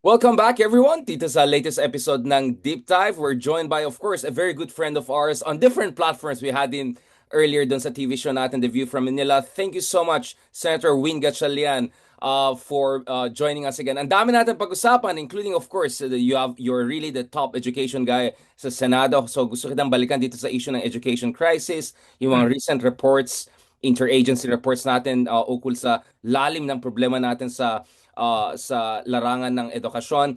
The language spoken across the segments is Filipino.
Welcome back, everyone, dito sa latest episode ng Deep Dive. We're joined by, of course, a very good friend of ours on different platforms. We had him earlier dun sa TV show natin, The View from Manila. Thank you so much, Senator Win Gatchalian, for joining us again. Ang dami natin pag-usapan, including, of course, you're really the top education guy sa Senado. So gusto kitang balikan dito sa issue ng education crisis, yung mga recent reports, interagency reports natin ukol sa lalim ng problema natin sa larangan ng edukasyon.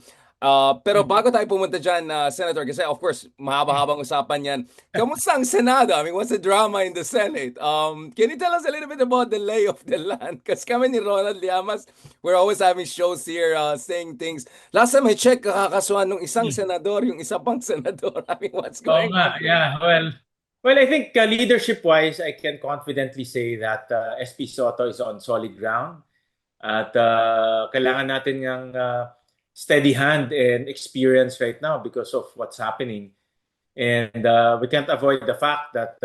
Pero bago tayo pumunta dyan, Senator, kasi of course, mahaba-habang usapan yan. Kamusta ang Senado? I mean, what's the drama in the Senate? Can you tell us a little bit about the lay of the land? Kasi kami ni Ronald Llamas, we're always having shows here saying things. Last time I checked, kakakasuhan ng isang senador, yung isa pang senador. I mean, what's Oo going on nga, there? yeah. I think leadership-wise, I can confidently say that SP Soto is on solid ground. At kailangan natin ng steady hand and experience right now because of what's happening. And we can't avoid the fact that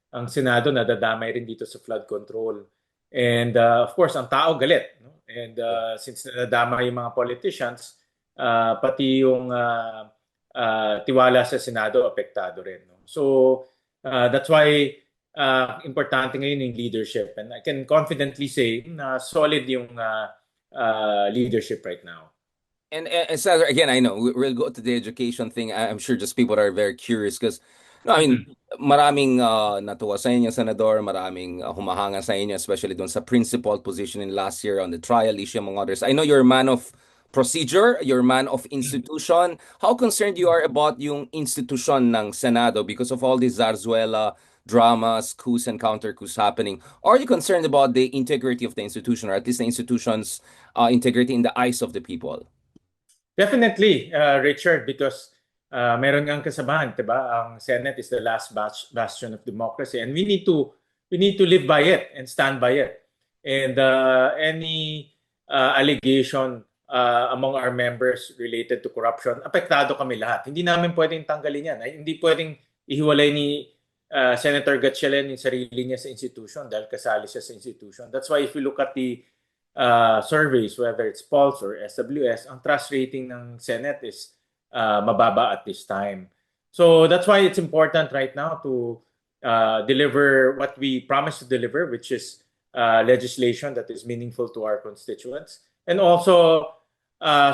ang Senado nadadamay rin dito sa flood control. And of course, ang tao galit. No? And since nadadamay yung mga politicians, pati yung tiwala sa Senado apektado rin. No? So that's why importante ngayon yung leadership. And I can confidently say na solid yung leadership right now. And Cesar, again, I know we'll go to the education thing. I'm sure just people are very curious because, no, I mean, Mhm. maraming natuwa sa inyo, Senador, maraming humahanga sa inyo, especially doon sa principal position in last year on the trial issue, among others. I know you're a man of procedure, you're a man of institution. How concerned you are about yung institution ng Senado because of all these Zarzuela dramas, coups and counter coups happening? Are you concerned about the integrity of the institution or at least the institution's integrity in the eyes of the people? Definitely, Richard, because meron ngang kasabahan, 'di ba? Ang Senate is the last bastion of democracy, and we need to live by it and stand by it. And any allegation among our members related to corruption, apektado kami lahat. Hindi namin pwedeng tanggalin yan. Ay, hindi pwedeng ihiwalay ni Senator Gatchalian yung sarili niya sa institution dahil kasali siya sa institution. That's why if you look at the surveys, whether it's Pulse or SWS, ang trust rating ng Senate is mababa at this time. So that's why it's important right now to deliver what we promised to deliver, which is legislation that is meaningful to our constituents, and also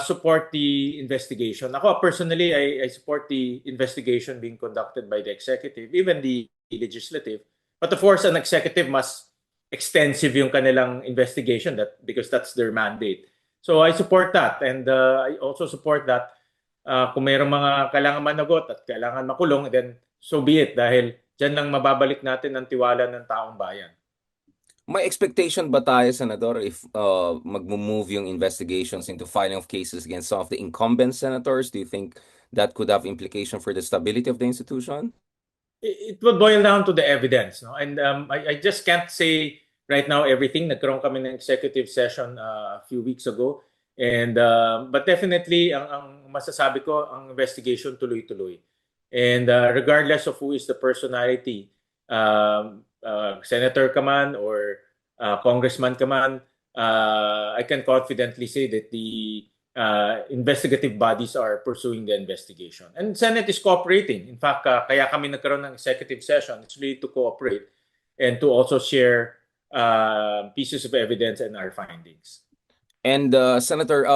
support the investigation. Ako personally, I support the investigation being conducted by the executive, even the legislative. But of course, an executive must extensive yung kanilang investigation because that's their mandate. So I support that, and I also support that kung mayroong mga kailangan managot at kailangan makulong, then so be it dahil diyan lang mababalik natin ang tiwala ng taong bayan. May expectation ba tayo, Senador, if mag-move yung investigations into filing of cases against some of the incumbent senators? Do you think that could have implication for the stability of the institution? It will boil down to the evidence, no? And I just can't say right now everything. Nagkaroon kami ng executive session a few weeks ago. And but definitely ang masasabi ko, ang investigation tuloy-tuloy. And regardless of who is the personality, senator ka man or congressman ka man, I can confidently say that the investigative bodies are pursuing the investigation. And Senate is cooperating. In fact, kaya kami nagkaroon ng executive session. It's really to cooperate and to also share pieces of evidence and our findings. And Senator,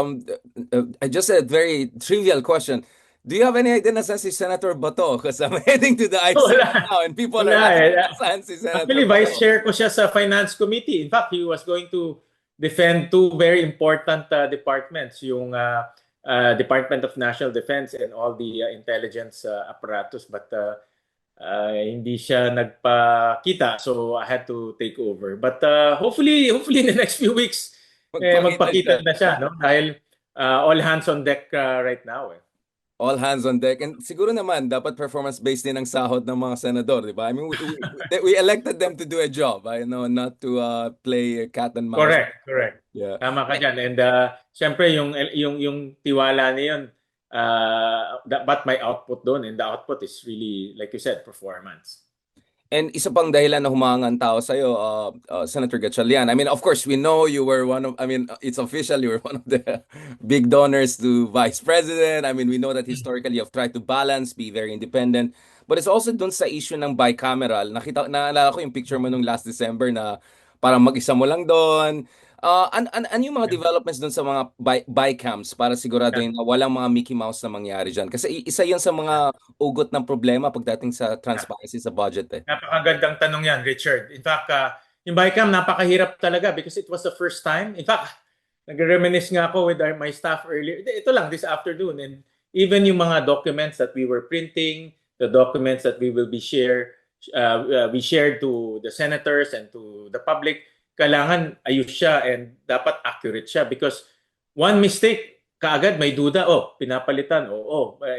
just a very trivial question. Do you have any idea na saan si Senator Bato? Because I'm heading to the ICC Wala. now and people Wala are eh. asking saan si Senator Actually, vice Bato. chair ko siya sa finance committee. In fact, he was going to defend two very important departments, yung Department of National Defense and all the intelligence apparatus. But hindi siya nagpakita, so I had to take over. But hopefully in the next few weeks, Magpakita siya. magpakita na siya, no? Dahil all hands on deck right now. Eh. All hands on deck. And siguro naman, dapat performance-based din ang sahod ng mga senador, di ba? I mean, we elected them to do a job, I know, not to play cat and mouse. Correct, correct. Yeah. Tama ka diyan. And syempre yung tiwala niyon but may output doon, and the output is really, like you said, performance. And isa pang dahilan na humanga ang tao sa'yo, Senator Gatchalian. I mean, of course, we know you were one of, I mean, it's official, you were one of the big donors to Vice President. I mean, we know that historically you've tried to balance, be very independent. But it's also dun sa issue ng bicameral. Naalala ko yung picture mo nung last December na parang mag-isa mo lang doon. Ano yung mga developments dun sa mga bicams para siguraduhin na walang mga Mickey Mouse na mangyari dyan? Kasi isa yun sa mga ugot ng problema pagdating sa transparency sa budget eh. Napakagandang tanong yan, Richard. In fact, yung BICAM, napakahirap talaga because it was the first time. In fact, nag-reminisce nga ako with my staff earlier. Ito lang, this afternoon. And even yung mga documents that we were printing, the documents that we will be we shared to the senators and to the public, kailangan ayos siya and dapat accurate siya because one mistake, kaagad may duda, pinapalitan,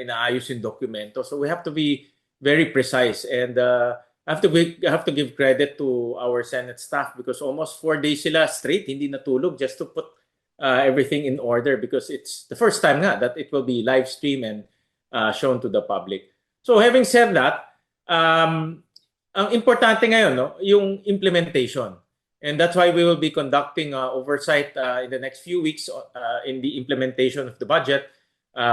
inaayos yung dokumento. So we have to be very precise and have to give credit to our Senate staff because almost 4 days sila straight hindi natulog just to put everything in order because it's the first time nga that it will be live stream and shown to the public. So having said that, ang importante ngayon yung implementation. And that's why we will be conducting oversight in the next few weeks in the implementation of the budget.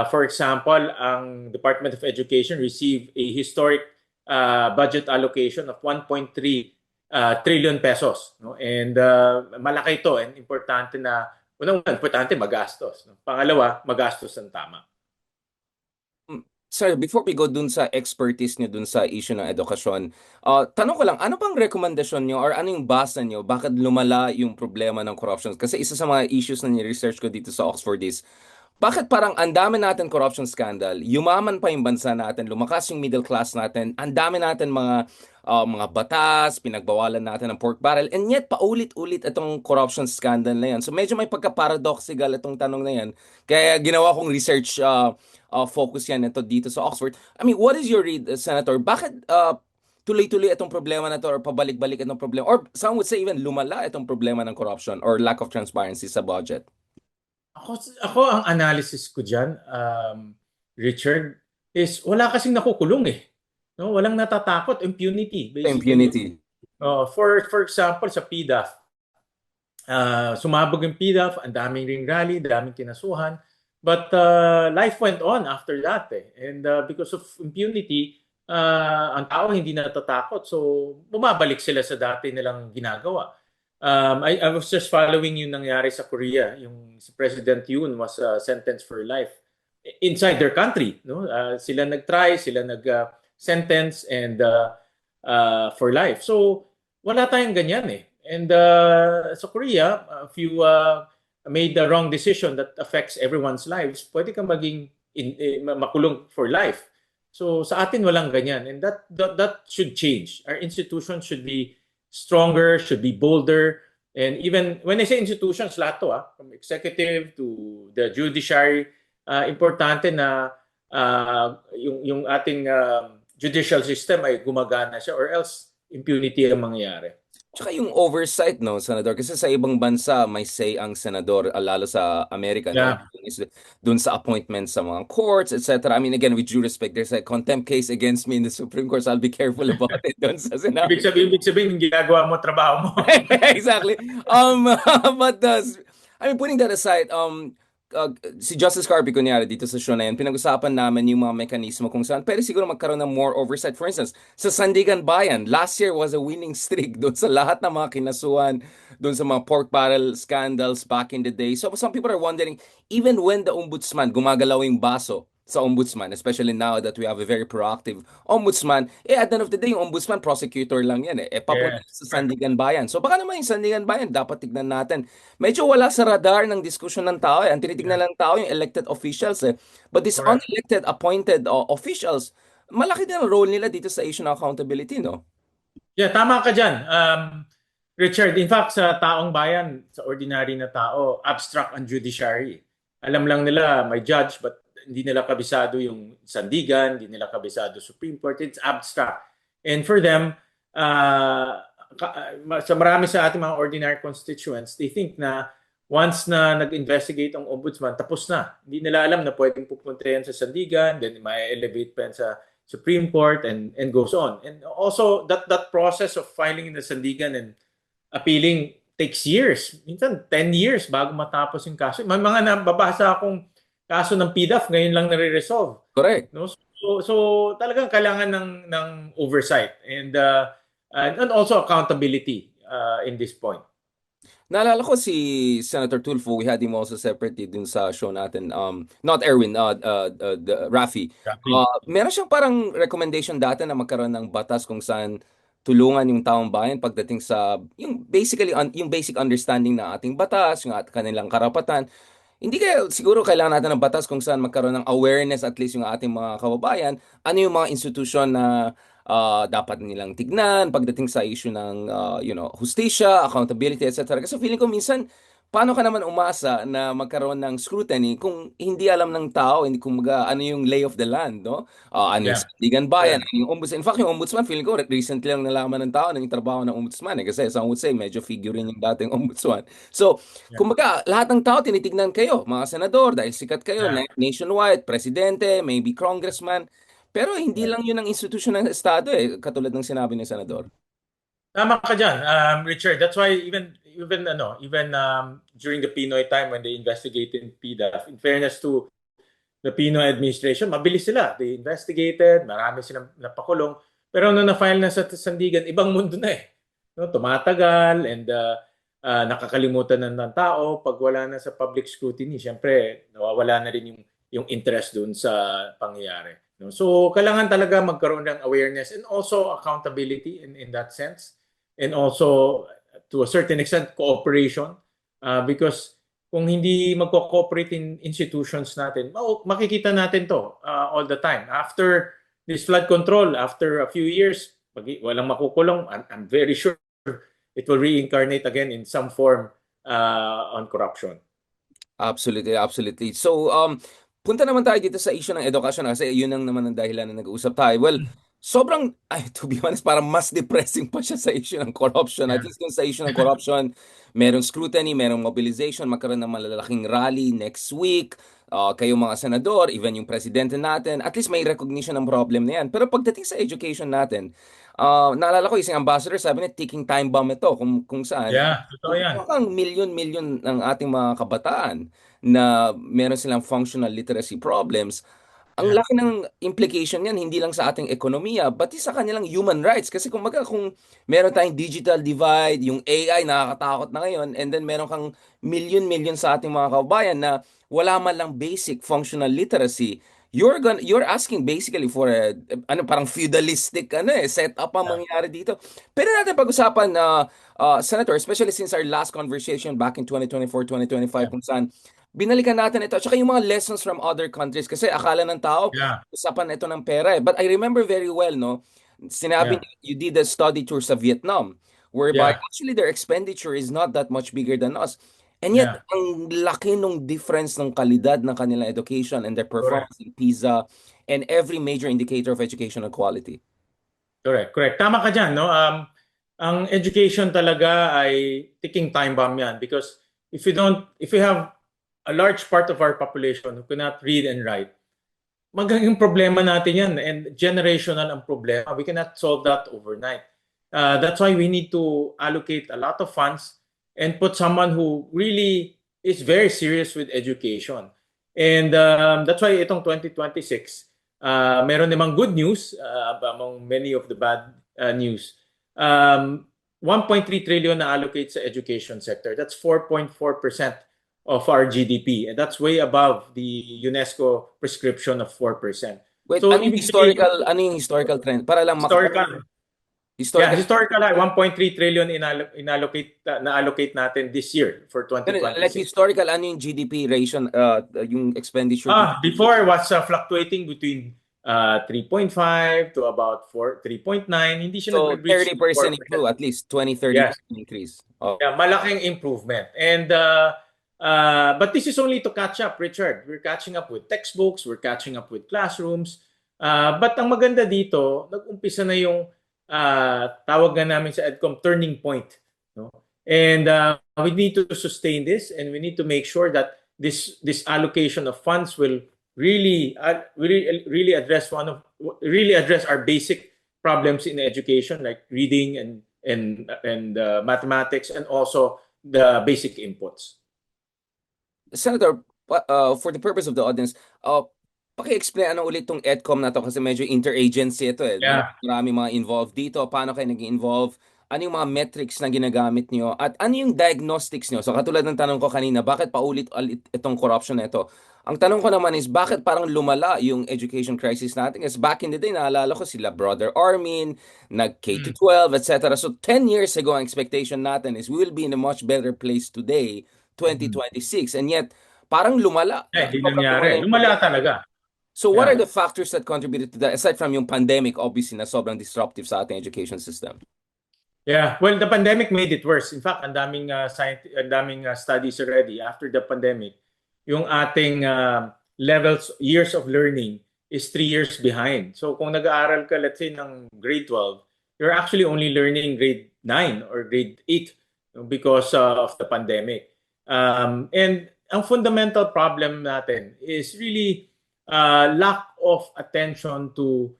For example, ang Department of Education received a historic budget allocation of 1.3 trillion pesos. No? And malaki ito and importante na, importante magastos. No? Pangalawa, magastos ng tama. Sir, before we go dun sa expertise niyo dun sa issue ng edukasyon, tanong ko lang, ano bang rekomendasyon niyo or ano yung basa niyo? Bakit lumala yung problema ng corruption? Kasi isa sa mga issues na ni-research ko dito sa Oxford is, bakit parang ang dami natin corruption scandal, yumaman pa yung bansa natin, lumakas yung middle class natin, ang dami natin mga batas, pinagbawalan natin ang pork barrel, and yet paulit-ulit itong corruption scandal na yan. So medyo may pagka-paradoxical itong tanong na yan. Kaya ginawa kong research focus yan ito dito sa Oxford. I mean, what is your read, Senator? Bakit tuloy-tuloy itong problema na to or pabalik-balik itong problema? Or some would say even lumala itong problema ng corruption or lack of transparency sa budget? Ako ang analysis ko dyan, Richard, is wala kasing nakukulong eh. No, walang natatakot, impunity basically. Impunity. For example, sa PDAF, sumabog yung PDAF, ang daming ring rally, daming kinasuhan. But life went on after that eh. And because of impunity, ang tao hindi natatakot. So bumabalik sila sa dati nilang ginagawa. I was just following yung nangyari sa Korea. Yung si President Yoon was sentenced for life inside their country. No? Sila nag-try, sila nag-sentence and for life. So wala tayong ganyan eh. And sa Korea, if you made the wrong decision that affects everyone's lives, pwede kang maging makulong for life. So sa atin walang ganyan, and that should change. Our institutions should be stronger, should be bolder, and even when I say institutions, lahat to, from executive to the judiciary, importante na yung ating judicial system ay gumagana siya or else impunity ang mangyayari. Tsaka yung oversight, no, Senador? Kasi sa ibang bansa, may say ang senador, lalo sa Amerika, Yeah. no? Dun sa appointments sa mga courts, etc. I mean, again, with due respect, there's a contempt case against me in the Supreme Court, so I'll be careful about it dun sa Senado. Ibig sabihin, yung ginagawa mo, trabaho mo. Exactly. But I mean, putting that aside, si Justice Carpy kunyari dito sa show na yan, pinag-usapan namin yung mga mekanismo kung saan pwede siguro magkaroon ng more oversight. For instance, sa Sandigan Bayan, last year was a winning streak doon sa lahat ng mga kinasuhan, doon sa mga pork barrel scandals back in the day. So some people are wondering, even when the ombudsman gumagalaw yung baso sa ombudsman, especially now that we have a very proactive ombudsman, at the end of the day, yung ombudsman, prosecutor lang yan papunta sa Sandigan Bayan. So baka naman yung Sandigan Bayan, dapat tignan natin. Medyo wala sa radar ng diskusyon ng tao Ang tinitignan lang ng tao yung elected officials But these Correct. unelected, appointed officials, malaki din ang role nila dito sa issue ng accountability, no? Yeah, tama ka dyan. Richard, in fact, sa taong bayan, sa ordinary na tao, abstract ang judiciary. Alam lang nila may judge, but hindi nila kabisado yung sandigan, hindi nila kabisado Supreme Court. It's abstract. And for them, sa marami sa ating mga ordinary constituents, they think na once na nag-investigate ang ombudsman, tapos na. Hindi nila alam na pwedeng pupunta yan sa sandigan, then may elevate pa yan sa Supreme Court, and goes on. And also that process of filing in the Sandigan and appealing takes years. Minsan 10 years bago matapos yung kaso. May mga nababasa akong kaso ng PDAF ngayon lang nare-resolve. Correct. No? So talagang kailangan ng oversight and also accountability in this point. Naalala ko si Senator Tulfo, we had him also separately dun sa show natin. Not Erwin, Rafi. Meron siyang parang recommendation dati na magkaroon ng batas kung saan tulungan yung taong bayan pagdating sa yung basically yung basic understanding ng ating batas, yung kanilang karapatan. Hindi kaya siguro kailangan natin ng batas kung saan magkaroon ng awareness at least yung ating mga kababayan, ano yung mga institusyon na dapat nilang tignan pagdating sa issue ng hustisya, accountability, etc. Kasi feeling ko minsan, paano ka naman umasa na magkaroon ng scrutiny kung hindi alam ng tao, hindi kumbaga ano yung lay of the land, no? Ano yung Yeah. sandigan bayan, ano yung ombudsman. In fact, yung ombudsman, feeling ko recently lang nalaman ng tao na yung trabaho ng ombudsman kasi some would say medyo figurine yung dating ombudsman. So, kumbaga, lahat ng tao tinitignan kayo, mga senador, dahil sikat kayo, nationwide, presidente, maybe congressman. Pero hindi lang yun ang institusyon ng Estado katulad ng sinabi ng senador. Tama ka dyan, Richard. That's why even during the Pinoy time when they investigated PDAF, in fairness to the Pinoy administration, mabilis sila. They investigated, marami silang napakulong. Pero nung na-file na sa Sandigan, ibang mundo na eh. No, tumatagal and nakakalimutan ng tao. Pag wala na sa public scrutiny, syempre nawawala na rin yung interest dun sa pangyayari. No? So kailangan talaga magkaroon ng awareness and also accountability in that sense. And also, to a certain extent, cooperation. Because kung hindi magko-cooperate in institutions natin, makikita natin to all the time. After this flood control, after a few years, pag walang makukulong, I'm very sure it will reincarnate again in some form on corruption. Absolutely, absolutely. So, punta naman tayo dito sa issue ng edukasyon kasi yun ang naman ang dahilan na nag-uusap tayo. Well, sobrang, to be honest, parang mas depressing pa siya sa issue ng corruption. At least kung sa issue ng corruption, merong scrutiny, merong mobilization, magkaroon ng malalaking rally next week. Kayo mga senador, even yung presidente natin, at least may recognition ng problem na yan. Pero pagdating sa education natin, naalala ko isang ambassador, sabi niya, ticking time bomb ito, kung saan. Yeah, totoo yan. Ang milyon-milyon ng ating mga kabataan na meron silang functional literacy problems, ang laki ng implication niyan hindi lang sa ating ekonomiya, pati sa kanilang human rights. Kasi kung meron tayong digital divide, yung AI nakakatakot na ngayon, and then meron kang milyon-milyon sa ating mga kababayan na wala man lang basic functional literacy, you're asking basically for parang feudalistic setup ang mangyayari dito. Pero natin pag-usapan na Senator, especially since our last conversation back in 2024-2025 kung saan binalikan natin ito at saka yung mga lessons from other countries kasi akala ng tao usapan ito ng pera But I remember very well, no, sinabi niya, you did a study tour sa Vietnam whereby actually their expenditure is not that much bigger than us. And yet, ang laki nung difference ng kalidad ng kanilang education and their performance in PISA and every major indicator of educational quality. Correct. Tama ka dyan, no? Ang education talaga ay ticking time bomb yan because if you have a large part of our population who cannot read and write, magiging problema natin yan and generational ang problema. We cannot solve that overnight. That's why we need to allocate a lot of funds and put someone who really is very serious with education. And that's why itong 2026, meron namang good news among many of the bad news. 1.3 trillion na allocate sa education sector. That's 4.4% of our GDP. And that's way above the UNESCO prescription of 4%. Wait, so, ano yung historical trend? Para lang historical 1.3 trillion na-allocate natin this year for 2026. Like historical, ano yung GDP ratio, yung expenditure? Before was fluctuating between 3.5 to about 3.9. Hindi siya so 30% improve, at least 20-30% increase. Yeah, malaking improvement. And but this is only to catch up, Richard. We're catching up with textbooks, we're catching up with classrooms. But ang maganda dito, nag-umpisa na yung tawag nga namin sa EDCOM turning point, no? And we need to sustain this and we need to make sure that this allocation of funds will really address one of really address our basic problems in education, like reading and mathematics, and also the basic inputs. Senator, for the purpose of the audience, paki-explain ano ulit tong EDCOM na to kasi medyo interagency ito eh. Yeah. Marami mga involved dito. Paano kayo nag-involve? Ano yung mga metrics na ginagamit nyo? At ano yung diagnostics nyo? So katulad ng tanong ko kanina, bakit paulit-ulit itong corruption na ito? Ang tanong ko naman is, bakit parang lumala yung education crisis natin? Kasi back in the day, naalala ko sila Brother Armin, nag-K to 12, etc. So 10 years ago, ang expectation natin is we will be in a much better place today, 2026. And yet, parang lumala. Hindi Sobrang nangyari. yung Lumala problema. talaga. So what are Yeah. the factors that contributed to that, aside from yung pandemic, obviously, na sobrang disruptive sa ating education system? Yeah, well, the pandemic made it worse. In fact, ang daming studies already after the pandemic. Yung ating levels, years of learning is 3 years behind. So kung nag-aaral ka, let's say, ng grade 12, you're actually only learning grade 9 or grade 8 because of the pandemic. And ang fundamental problem natin is really lack of attention to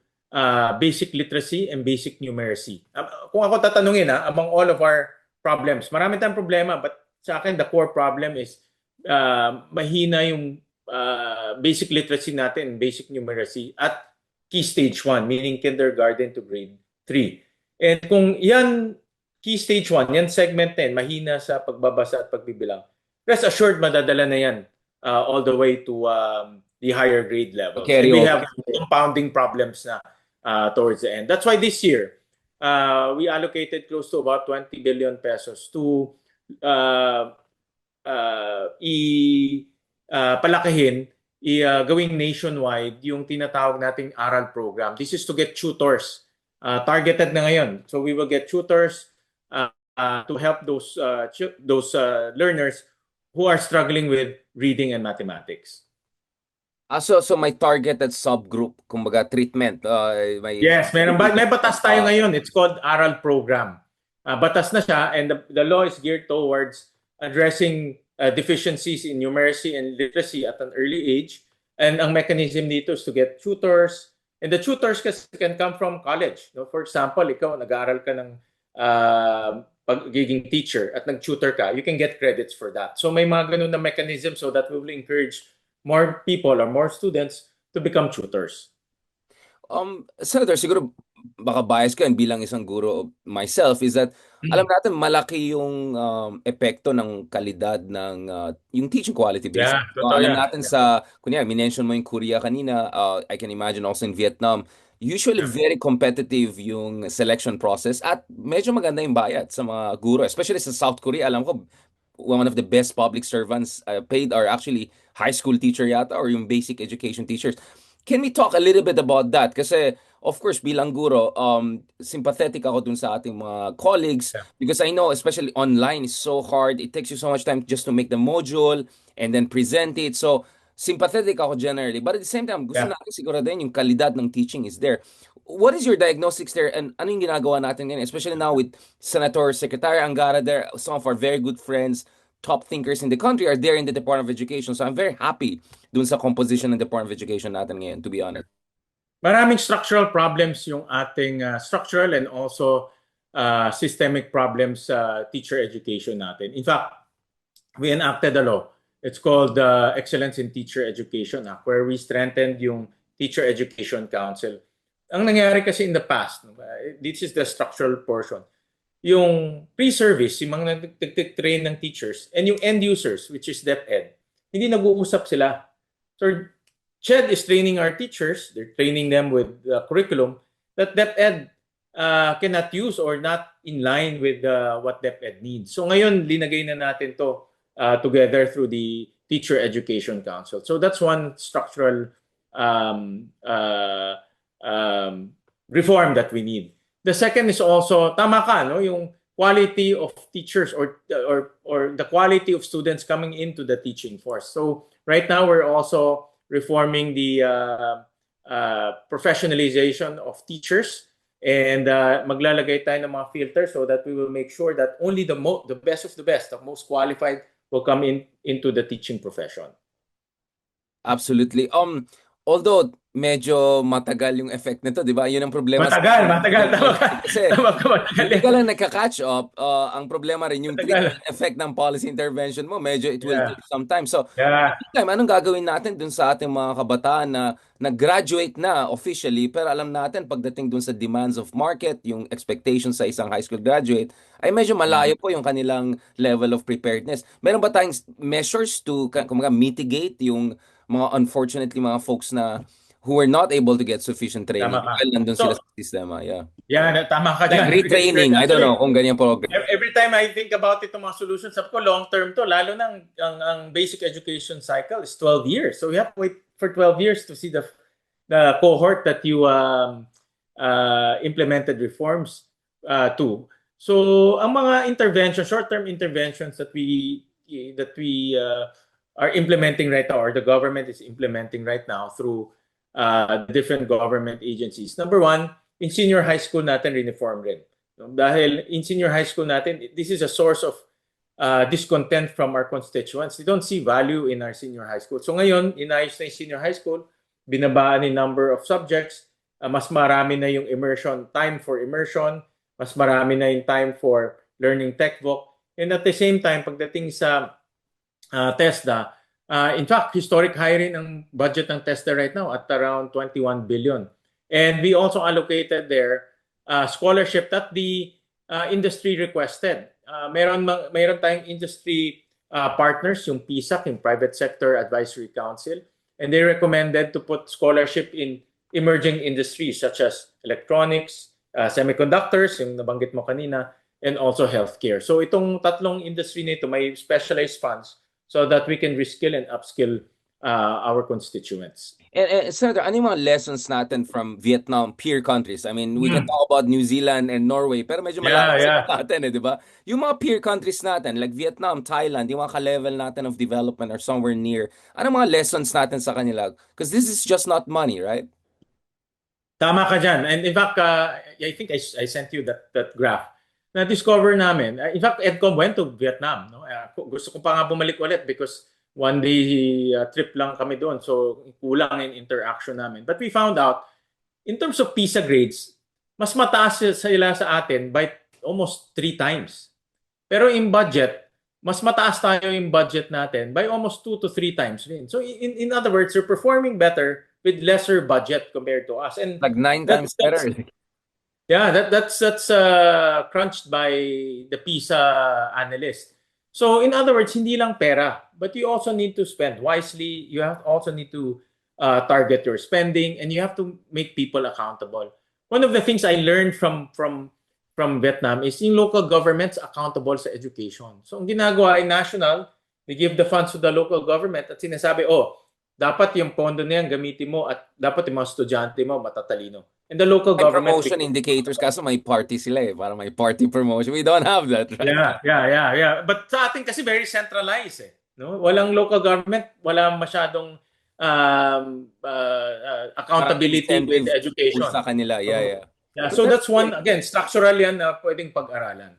basic literacy and basic numeracy. Kung ako tatanungin among all of our problems, marami tayong problema, but sa akin the core problem is mahina yung basic literacy natin, basic numeracy at key stage 1, meaning kindergarten to grade 3. And kung yan, key stage 1, yan segment 10, mahina sa pagbabasa at pagbibilang, rest assured madadala na yan all the way to the higher grade levels. Okay, and we have compounding problems na towards the end. That's why this year, we allocated close to about 20 billion pesos to palakihin, gawing nationwide yung tinatawag nating aral program. This is to get tutors. Targeted na ngayon. So we will get tutors to help those learners who are struggling with reading and mathematics. So may targeted subgroup, kumbaga treatment. Yes, may batas tayo ngayon. It's called Aral Program. Batas na siya, and the law is geared towards addressing deficiencies in numeracy and literacy at an early age. And ang mechanism dito is to get tutors. And the tutors can come from college. No? For example, ikaw nag-aaral ka ng pagiging teacher at nag-tutor ka, you can get credits for that. So may mga ganun na mechanism so that we will encourage more people or more students to become tutors. Senator, siguro baka bias ko and bilang isang guro myself is that alam natin malaki yung epekto ng kalidad ng yung teaching quality based. Yeah, Alam natin sa kunya minention mo yung Korea kanina, I can imagine also in Vietnam. Usually very competitive yung selection process at medyo maganda yung bayad sa mga guro, especially sa South Korea. Alam ko one of the best public servants paid are actually high school teacher yata or yung basic education teachers. Can we talk a little bit about that? Kasi of course bilang guro, sympathetic ako dun sa ating mga colleagues because I know especially online is so hard. It takes you so much time just to make the module and then present it. So sympathetic ako generally. But at the same time, gusto natin siguraduhin yung kalidad ng teaching is there. What is your diagnostics there and ano yung ginagawa natin ngayon? Especially now with Senator Secretary Angara there, some of our very good friends, top thinkers in the country are there in the Department of Education. So I'm very happy dun sa composition ng Department of Education natin ngayon, to be honest. Maraming structural problems yung ating structural and also systemic problems sa teacher education natin. In fact, we enacted a law. It's called the Excellence in Teacher Education Act, where we strengthened yung Teacher Education Council. Ang nangyari kasi in the past, this is the structural portion, yung pre-service, yung mga nag-train ng teachers, and yung end users, which is DepEd, hindi nag-uusap sila. So, CHED is training our teachers, they're training them with curriculum that DepEd cannot use or not in line with what DepEd needs. So ngayon, linagay na natin to together through the Teacher Education Council. So that's one structural reform that we need. The second is also, tama ka, no? Yung quality of teachers or the quality of students coming into the teaching force. So right now, we're also reforming the professionalization of teachers and maglalagay tayo ng mga filters so that we will make sure that only the best of the best, the most qualified will come into the teaching profession. Absolutely. Although medyo matagal yung effect nito, di ba? Yun ang problema sa Matagal, matagal. Tama ka. kasi Tama ka, matagal hindi eh. ka lang nagka-catch up. Ang problema rin yung Matagal. trickle effect ng policy intervention mo, medyo it will Yeah. take some time. So, Yeah. time, anong gagawin natin dun sa ating mga kabataan na nag-graduate na officially, pero alam natin pagdating dun sa demands of market, yung expectations sa isang high school graduate, ay medyo malayo po yung kanilang level of preparedness. Meron ba tayong measures to kumbaga, mitigate yung mga unfortunately mga folks na who were not able to get sufficient Tama training ka. dahil nandun sila So, sa sistema? Yeah. yeah, tama ka Like dyan, Richard. retraining, I don't know Actually, kung ganyan program. every time I think about itong mga solutions, sabi ko long term to, lalo na ang basic education cycle is 12 years. So we have to wait for 12 years to see the cohort that you implemented reforms to. So ang mga interventions, short-term interventions that we are implementing right now, or the government is implementing right now through different government agencies. Number one, in senior high school natin, reform rin. No? Dahil in senior high school natin, this is a source of discontent from our constituents. They don't see value in our senior high school. So ngayon, inayos na yung senior high school, binabaan yung number of subjects, mas marami na yung immersion, time for immersion, mas marami na yung time for learning textbook. And at the same time, pagdating sa TESDA, in fact, historic high rin ang budget ng TESDA right now at around 21 billion. And we also allocated there scholarship that the industry requested. Mayroon tayong industry partners, yung PSAC, yung Private Sector Advisory Council, and they recommended to put scholarship in emerging industries such as electronics, semiconductors, yung nabanggit mo kanina, and also healthcare. So itong tatlong industry nito may specialized funds so that we can reskill and upskill our constituents. And Senator, ano yung mga lessons natin from Vietnam peer countries? I mean, we can talk about New Zealand and Norway, pero medyo malayo sila sa atin, di ba? Yung mga peer countries natin, like Vietnam, Thailand, yung mga ka-level natin of development are somewhere near. Ano mga lessons natin sa kanila? Because this is just not money, right? Tama ka dyan. And in fact, I think I sent you that graph. Na-discover namin. In fact, EDCOM went to Vietnam. No? Gusto ko pa nga bumalik ulit because one day trip lang kami doon. So kulang in interaction namin. But we found out, in terms of PISA grades, mas mataas sila sa atin by almost 3 times. Pero in budget, mas mataas tayo yung budget natin by almost 2 to 3 times rin. So in other words, you're performing better with lesser budget compared to us. And like 9 times better. Yeah, that's crunched by the PISA analyst. So in other words, hindi lang pera, but you also need to spend wisely. You also need to target your spending, and you have to make people accountable. One of the things I learned from Vietnam is yung local governments accountable sa education. So ang ginagawa ay national, they give the funds to the local government at sinasabi, dapat yung pondo na yan gamitin mo at dapat yung mga estudyante mo matatalino. And the local government... promotion indicators, kaso may party sila eh. Parang may party promotion. We don't have that, right? Yeah. But sa atin kasi very centralized eh. No? Walang local government, walang masyadong accountability with education. Sa kanila, yeah. So that's one, again, structural yan na pwedeng pag-aralan.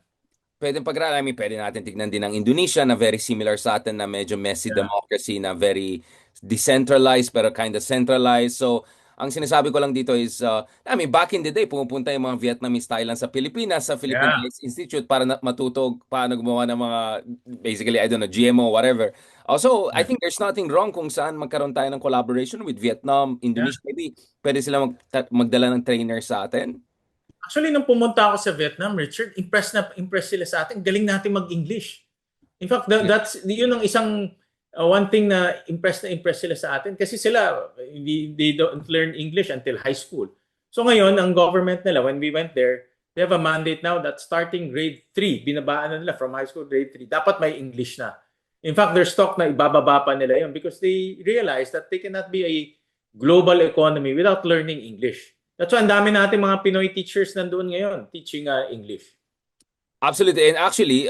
Pwedeng pag-aralan. I mean, pwede natin tignan din ang Indonesia na very similar sa atin na medyo messy democracy na very decentralized pero kind of centralized. So, ang sinasabi ko lang dito is, I mean, back in the day, pumupunta yung mga Vietnamese Thailand sa Pilipinas, sa Philippine Arts Institute para matuto paano gumawa ng mga, basically, I don't know, GMO, whatever. Also, I think there's nothing wrong kung saan magkaroon tayo ng collaboration with Vietnam, Indonesia. Maybe pwede sila magdala ng trainer sa atin. Actually, nung pumunta ako sa Vietnam, Richard, impress sila sa atin. Galing natin mag-English. In fact, yun ang isang one thing na impress sila sa atin kasi sila, they don't learn English until high school. So ngayon, ang government nila, when we went there, they have a mandate now that starting grade 3, binabaan na nila from high school grade 3, dapat may English na. In fact, their stock na ibababa pa nila yun because they realize that they cannot be a global economy without learning English. That's why ang dami natin mga Pinoy teachers nandoon ngayon teaching English. Absolutely. And actually,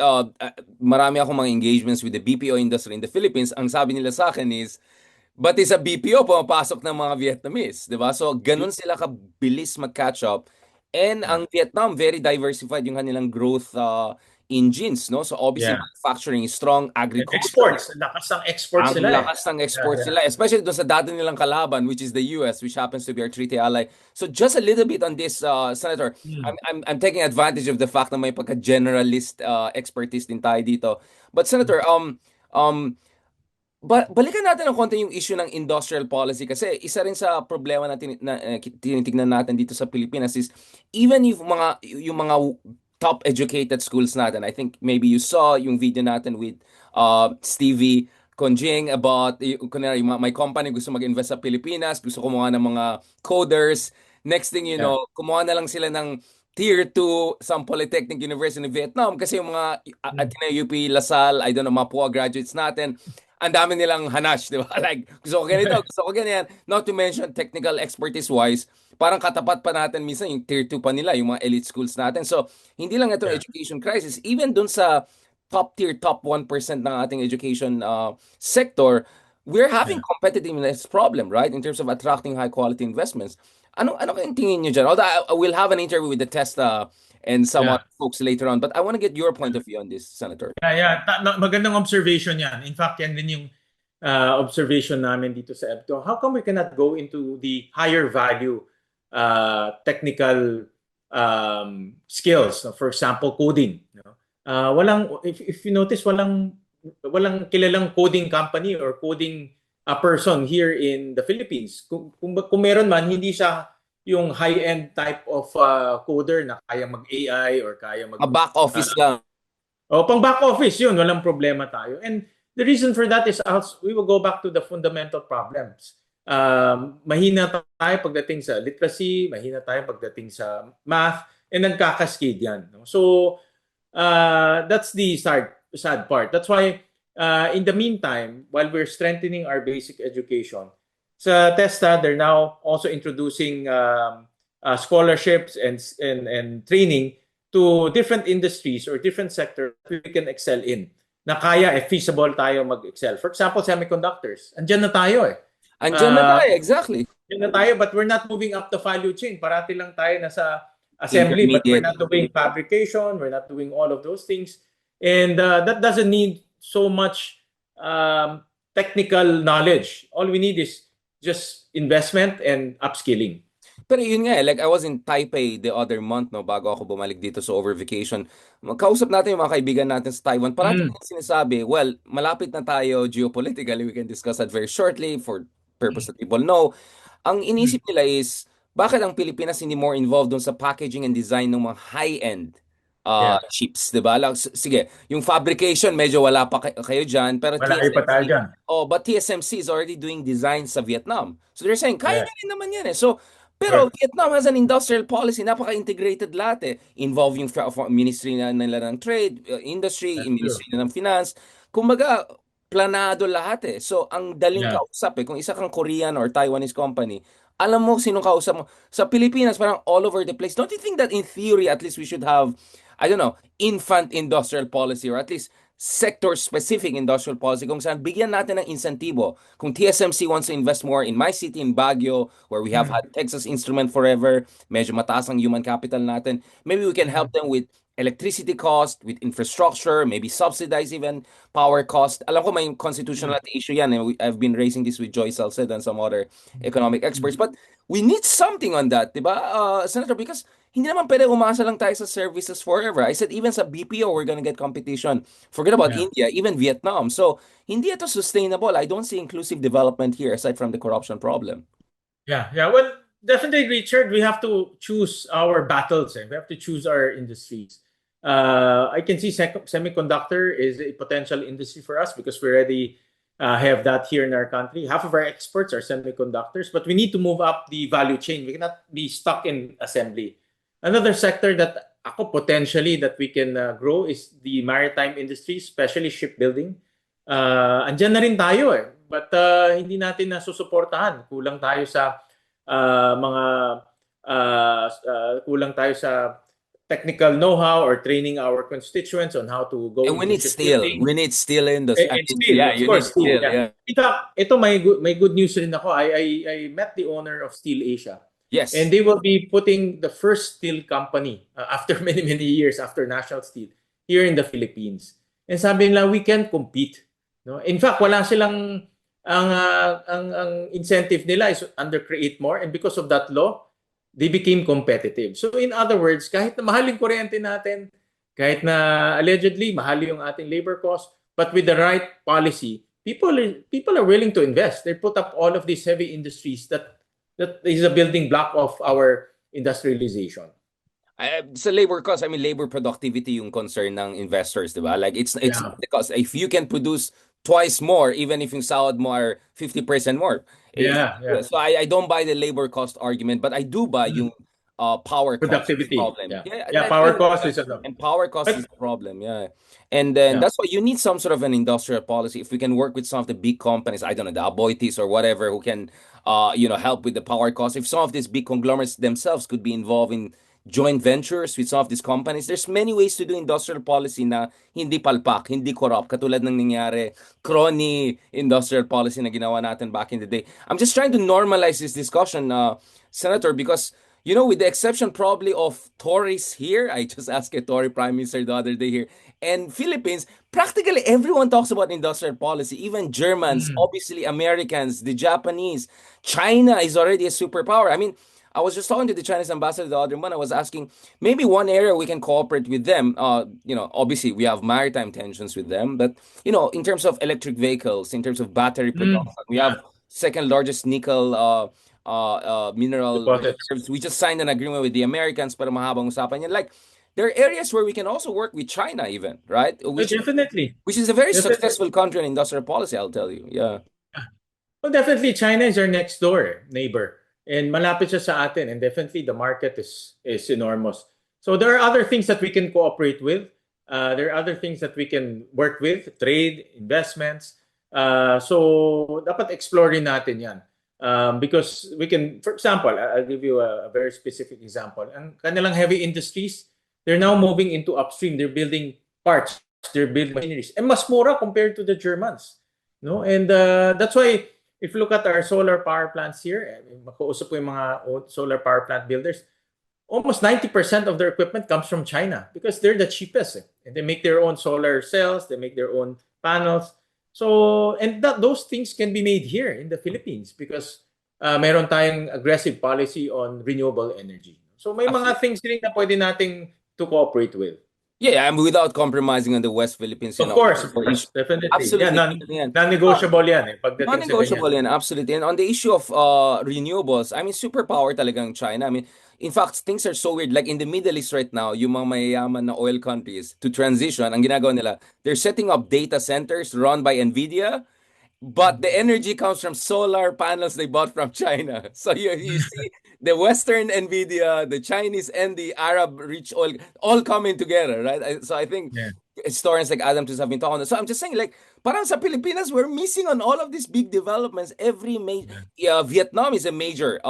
marami akong mga engagements with the BPO industry in the Philippines. Ang sabi nila sa akin is, but sa BPO, pumapasok ng mga Vietnamese. Diba? So, ganun sila kabilis mag-catch up. And ang Vietnam, very diversified yung kanilang growth engines, no? So obviously Yeah. manufacturing is strong, And agriculture. exports. Lakas ng exports Ang nila eh. lakas ng Yeah, exports yeah. nila, especially doon sa dati nilang kalaban, which is the US, which happens to be our treaty ally. So just a little bit on this, Senator. Hmm. I'm taking advantage of the fact na may pagka-generalist expertise din tayo dito. But Senator, balikan natin ng konti yung issue ng industrial policy kasi isa rin sa problema na, tinitignan natin dito sa Pilipinas is even if yung mga top educated schools natin. I think maybe you saw yung video natin with Stevie Conjing about kunwari, my company gusto mag-invest sa Pilipinas, gusto kumuha ng mga coders. Next thing you Yeah. know, kumuha na lang sila ng Tier 2 some polytechnic university in Vietnam kasi yung mga Ateneo UP Lasal, I don't know, Mapua graduates natin, ang dami nilang hanash, di ba? Like, gusto ko ganito, gusto ko ganyan. Not to mention technical expertise-wise, parang katapat pa natin minsan yung tier 2 pa nila, yung mga elite schools natin. So, hindi lang ito Yeah. education crisis. Even dun sa top tier, top 1% ng ating education sector, we're having Yeah. competitiveness problem, right? In terms of attracting high-quality investments. Ano kayong tingin nyo dyan? Although I will have an interview with the Testa and some Yeah. other folks later on, but I want to get your point of view on this, Senator. Yeah, yeah. Magandang observation yan. In fact, yan din yung observation namin dito sa EBTO. How come we cannot go into the higher value technical skills? No? For example, coding. No? If you notice, walang kilalang coding company or coding person here in the Philippines. Kung meron man, hindi siya yung high-end type of coder na kaya mag-AI or kaya mag... Back office lang. pang back office yun, walang problema tayo. And the reason for that is we will go back to the fundamental problems. Mahina tayo pagdating sa literacy, mahina tayo pagdating sa math, and nagkakascade yan. No? So, that's the sad part. That's why, in the meantime, while we're strengthening our basic education, sa TESTA, they're now also introducing scholarships and training to different industries or different sectors we can excel in. Na kaya, feasible tayo mag-excel. For example, semiconductors. Andyan na tayo eh. Andyan na tayo, exactly. Andyan na tayo, but we're not moving up the value chain. Parati lang tayo nasa assembly, but we're not doing fabrication, we're not doing all of those things. And that doesn't need so much technical knowledge. All we need is just investment and upskilling. Pero yun nga like I was in Taipei the other month, no, bago ako bumalik dito sa over vacation. Magkausap natin yung mga kaibigan natin sa Taiwan. Parang sinasabi, well, malapit na tayo geopolitically. We can discuss that very shortly for purpose that people know. Ang inisip nila is, bakit ang Pilipinas hindi more involved dun sa packaging and design ng mga high-end chips, 'di ba? Sige, yung fabrication medyo wala pa kayo diyan, pero Malayo pa tayo dyan. but TSMC is already doing design sa Vietnam. So they're saying, kaya nyo rin naman yan eh. So, pero Vietnam has an industrial policy, napaka-integrated lahat eh. Involve yung ministry nila ng trade, industry, ministry na ng finance. Kumbaga, planado lahat eh. So, ang daling kausap eh. Kung isa kang Korean or Taiwanese company, alam mo sinong kausap mo. Sa Pilipinas, parang all over the place. Don't you think that in theory, at least we should have, I don't know, infant industrial policy or at least sector-specific industrial policy kung saan bigyan natin ng insentibo. Kung TSMC wants to invest more in my city, in Baguio, where we have had Texas Instrument forever, medyo mataas ang human capital natin, maybe we can help them with electricity cost, with infrastructure, maybe subsidize even power cost. Alam ko may constitutional issue yan. I've been raising this with Joy Salced and some other economic experts. But we need something on that, di ba, Senator? Because hindi naman pwede umasa lang tayo sa services forever. I said even sa BPO, we're gonna get competition. Forget about India, even Vietnam. So, hindi ito sustainable. I don't see inclusive development here aside from the corruption problem. Yeah. Well, definitely, Richard, we have to choose our battles. We have to choose our industries. I can see semiconductor is a potential industry for us because we already have that here in our country. Half of our exports are semiconductors, but we need to move up the value chain. We cannot be stuck in assembly. Another sector that potentially that we can grow is the maritime industry, especially shipbuilding. Andyan na rin tayo eh. But hindi natin nasusuportahan. Kulang tayo sa kulang tayo sa technical know-how or training our constituents on how to go. And we need steel. We need steel in the steel. Of course, steel. In fact, ito may good news rin ako. I met the owner of Steel Asia. Yes. And they will be putting the first steel company after many years after National Steel. here in the Philippines. And sabi nila, we can compete. No? In fact, wala silang ang incentive nila is under create more, and because of that law, they became competitive. So in other words, kahit na mahal yung kuryente natin, kahit na allegedly mahal yung ating labor cost, but with the right policy, people are willing to invest. They put up all of these heavy industries that is a building block of our industrialization. Sa labor cost, I mean labor productivity yung concern ng investors, di ba? Like it's Yeah. because if you can produce twice more, even if yung sahod mo are 50% more. Yeah. So I don't buy the labor cost argument, but I do buy yung power cost Productivity. problem. Yeah. Yeah, Yeah, power cost is ano. and power cost is But a problem. Yeah. And then yeah. that's why you need some sort of an industrial policy. If we can work with some of the big companies, I don't know, the Aboitiz or whatever, who can help with the power cost. If some of these big conglomerates themselves could be involved in joint ventures with some of these companies. There's many ways to do industrial policy na hindi palpak, hindi corrupt, katulad ng nangyari, crony industrial policy na ginawa natin back in the day. I'm just trying to normalize this discussion, Senator, because, with the exception probably of Tories here, I just asked a Tory Prime Minister the other day here, and Philippines, practically everyone talks about industrial policy, even Germans, obviously Americans, the Japanese. China is already a superpower. I mean, I was just talking to the Chinese ambassador the other month. I was asking maybe one area we can cooperate with them. Obviously we have maritime tensions with them, but in terms of electric vehicles, in terms of battery production, we Yeah. have second largest nickel mineral Deposits. reserves. We just signed an agreement with the Americans para mahabang usapan yan. Like there are areas where we can also work with China even, right? Definitely. Which is a very Definitely. successful country in industrial policy, I'll tell you. Yeah. Well, definitely China is our next door neighbor. And malapit siya sa atin, and definitely the market is enormous. So there are other things that we can cooperate with. There are other things that we can work with, trade, investments. So dapat explore rin natin 'yan. Because we can, for example, I'll give you a very specific example. Ang kanilang heavy industries, they're now moving into upstream. They're building parts, they're building machineries. And mas mura compared to the Germans. No? And that's why if you look at our solar power plants here, makausap po yung mga solar power plant builders, almost 90% of their equipment comes from China because they're the cheapest. And they make their own solar cells, they make their own panels. So, and those things can be made here in the Philippines because meron tayong aggressive policy on renewable energy. So may mga things rin na pwede nating to cooperate with. Yeah, I mean, without compromising on the West Philippines, Of course, definitely. Absolutely. Yeah, non-negotiable yan pagdating sa Non-negotiable ganyan. yan, absolutely. And on the issue of renewables, I mean, superpower talagang China. I mean, in fact, things are so weird. Like in the Middle East right now, yung mga mayayaman na oil countries, to transition, ang ginagawa nila, they're setting up data centers run by NVIDIA, but the energy comes from solar panels they bought from China. So you see the Western NVIDIA, the Chinese, and the Arab rich oil all coming together, right? So I think historians like Adam Tooze have been talking. So I'm just saying, like, parang sa Pilipinas, we're missing on all of these big developments. Vietnam is a major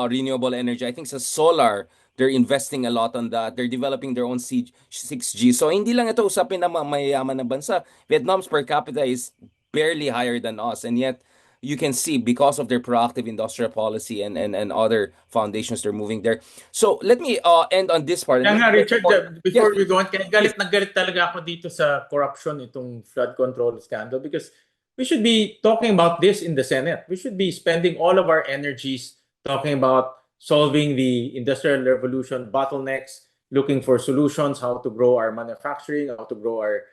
renewable energy. I think sa solar, they're investing a lot on that. They're developing their own 6G. So hindi lang ito usapin ng mga mayayaman na bansa. Vietnam's per capita is barely higher than us, and yet you can see because of their proactive industrial policy and other foundations, they're moving there. So let me end on this part. Kaya nga, Richard, before Yes. we go on, kaya galit na galit talaga ako dito sa corruption, itong flood control scandal, because we should be talking about this in the Senate. We should be spending all of our energies talking about solving the industrial revolution bottlenecks, looking for solutions, how to grow our manufacturing, how to grow our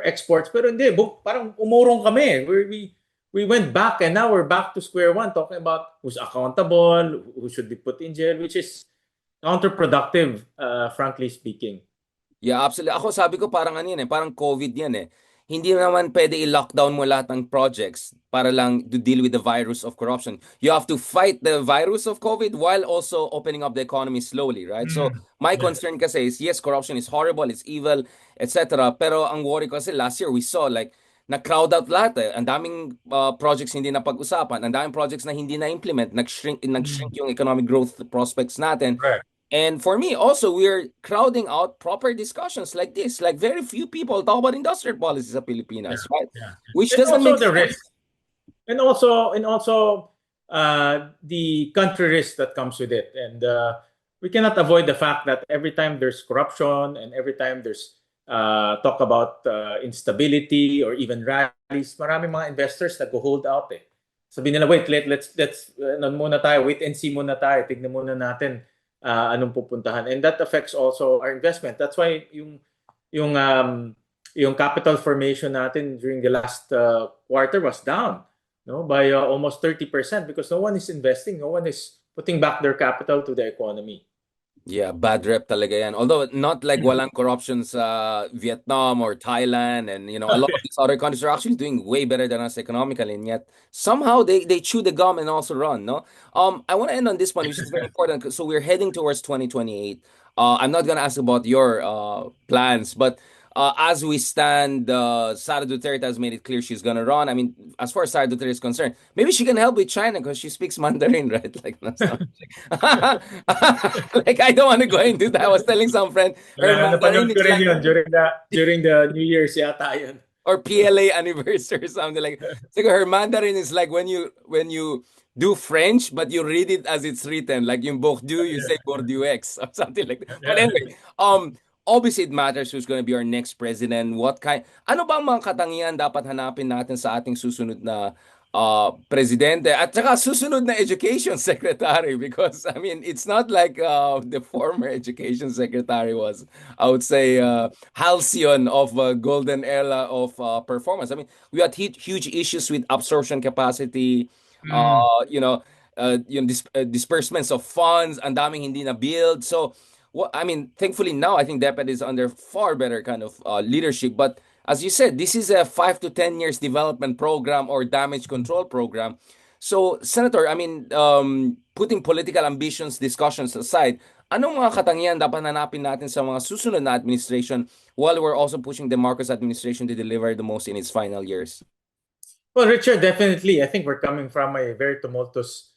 exports. Pero hindi, parang umurong kami. We went back, and now we're back to square one, talking about who's accountable, who should be put in jail, which is counterproductive, frankly speaking. Yeah, absolutely. Ako sabi ko parang ano yan parang COVID yan Hindi naman pwede i-lockdown mo lahat ng projects para lang to deal with the virus of corruption. You have to fight the virus of COVID while also opening up the economy slowly, right? So my concern kasi is, yes, corruption is horrible, it's evil, etc. Pero ang worry ko kasi last year we saw like na-crowd out lahat Ang daming projects hindi na pag-usapan, ang daming projects na hindi na-implement, nag-shrink yung economic growth prospects natin. Right. And for me, also, we're crowding out proper discussions like this. Like very few people talk about industrial policies sa Pilipinas, right? Yeah. Which And doesn't also make the sense. risk. And also the country risk that comes with it. And we cannot avoid the fact that every time there's corruption and every time there's talk about instability or even rallies, maraming mga investors nag-hold out eh. Sabi nila, wait, let's muna tayo, wait and see muna tayo, tignan muna natin anong pupuntahan. And that affects also our investment. That's why yung yung capital formation natin during the last quarter was down, no, by almost 30% because no one is investing, no one is putting back their capital to the economy. Yeah, bad rep talaga yan. Although not like walang corruption sa Vietnam or Thailand, and a lot of these other countries are actually doing way better than us economically, and yet somehow they chew the gum and also run, no? I want to end on this one, which is very important. So we're heading towards 2028. I'm not gonna ask about your plans, but as we stand, Sara Duterte has made it clear she's gonna run. I mean, as far as Sara Duterte is concerned, maybe she can help with China because she speaks Mandarin, right? Like, like I don't want to go into that. I was telling some friend, her Mandarin Napanood is ko rin like, yun during the New Year's yata yun. or PLA anniversary or something like. So her Mandarin is like when you do French, but you read it as it's written, like yung Bourdieu, you say Bourdieu X or something like that. But anyway, obviously it matters who's going to be our next president. Ano bang mga katangian dapat hanapin natin sa ating susunod na presidente at saka susunod na education secretary, because I mean it's not like the former education secretary was, I would say, halcyon of golden era of performance. I mean, we had huge issues with absorption capacity, disbursements of funds, ang daming hindi na build. So I mean, thankfully now I think DepEd is under far better kind of leadership. But as you said, this is a 5 to 10 years development program or damage control program. So, Senator, I mean, putting political ambitions, discussions aside, anong mga katangian dapat hanapin natin sa mga susunod na administration while we're also pushing the Marcos administration to deliver the most in its final years? Well, Richard, definitely. I think we're coming from a very tumultuous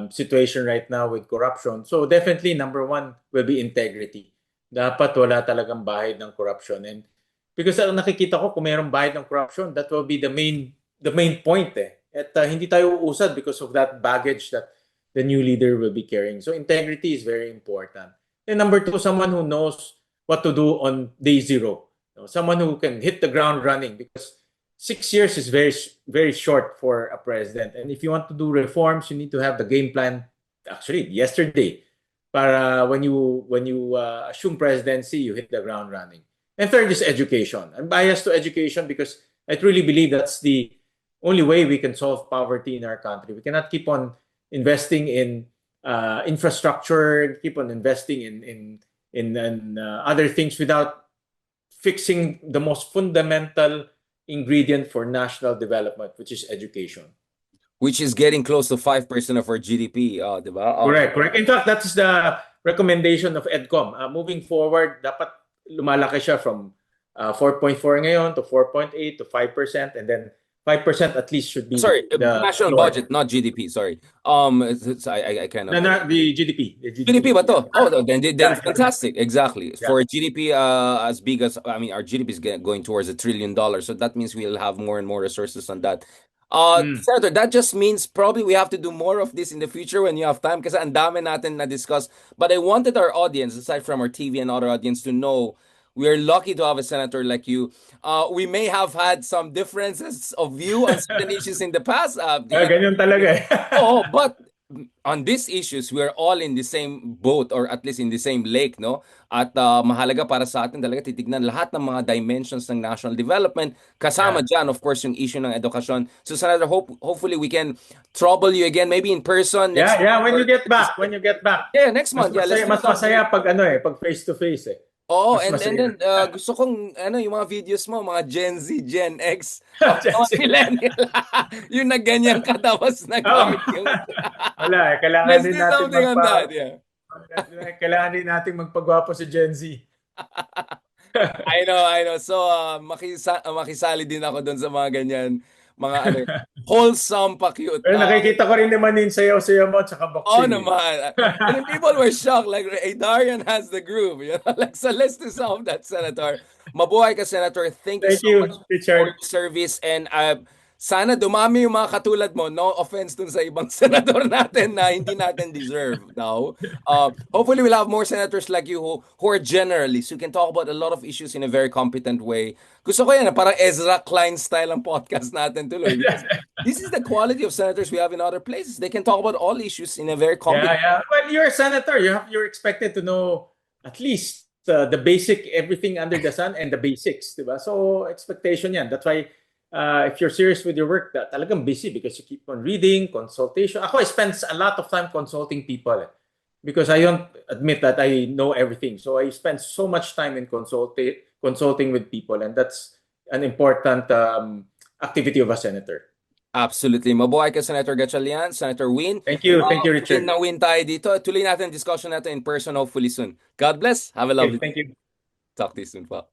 situation right now with corruption. So definitely, number one will be integrity. Dapat wala talagang bahid ng corruption. And because ang nakikita ko, kung mayroong bahid ng corruption, that will be the main point eh. At hindi tayo uusad because of that baggage that the new leader will be carrying. So integrity is very important. And number two, someone who knows what to do on day zero. Someone who can hit the ground running, because 6 years is very, very short for a president. And if you want to do reforms, you need to have the game plan. Actually, yesterday, para when you assume presidency, you hit the ground running. And third is education. I'm biased to education because I truly believe that's the only way we can solve poverty in our country. We cannot keep on investing in infrastructure, keep on investing in other things without fixing the most fundamental ingredient for national development, which is education. Which is getting close to 5% of our GDP, diba? Correct. In fact, that's the recommendation of EDCOM. Moving forward, dapat lumalaki siya from 4.4 ngayon to 4.8 to 5%, and then 5% at least should be sorry, the national floor. budget, not GDP. Sorry. I kind of The GDP. GDP ba to? Oh, then Yeah. fantastic. Exactly. Yeah. For a GDP as big as, I mean, our GDP is going towards $1 trillion. So that means we'll have more and more resources on that. Senator, that just means probably we have to do more of this in the future when you have time, kasi ang dami natin na discuss. But I wanted our audience, aside from our TV and other audience, to know we are lucky to have a senator like you. We may have had some differences of view on certain issues in the past. Ganyan talaga eh. Oh, but on these issues, we are all in the same boat, or at least in the same lake, no? At mahalaga para sa atin talaga titignan lahat ng mga dimensions ng national development. Kasama dyan, of course, yung issue ng edukasyon. So, Senator, hopefully we can trouble you again, maybe in person. When you get back. Yeah, next month. Mas masaya pag face to face eh. Oo, and then gusto kong yung mga videos mo, mga Gen Z, Gen X, mga millennial, yung nagganyan ka tapos nagamit yung... Wala eh, kailangan din natin magpagwapo si Gen Z. I know. So, makisali din ako doon sa mga ganyan, mga wholesome pa cute. Pero nakikita ko rin naman yung sayaw-sayaw mo at saka boxing. Oh naman. And people were shocked, like, hey, Darian has the groove. Like, so let's do some of that, Senator. Mabuhay ka, Senator. Thank you so much Richard. for your service. And Sana dumami yung mga katulad mo. No offense dun sa ibang senador natin na hindi natin deserve. No? Hopefully we'll have more senators like you who are generalists, who can talk about a lot of issues in a very competent way. Gusto ko yan, parang Ezra Klein style ang podcast natin tuloy. Because this is the quality of senators we have in other places. They can talk about all issues in a very Yeah, competent. yeah. Well, you're a senator. You're expected to know at least the basic, everything under the sun and the basics, diba? So expectation yan. That's why if you're serious with your work, talagang busy because you keep on reading, consultation. Ako, I spend a lot of time consulting people because I don't admit that I know everything. So I spend so much time in consulting with people, and that's an important activity of a senator. Absolutely. Mabuhay ka, Senator Gatchalian, Senator Win. Thank you, Win Richard. na win tayo dito. Tuloy natin ang discussion natin in person hopefully soon. God bless. Have a Okay, lovely day. thank you. Talk to you soon, pa.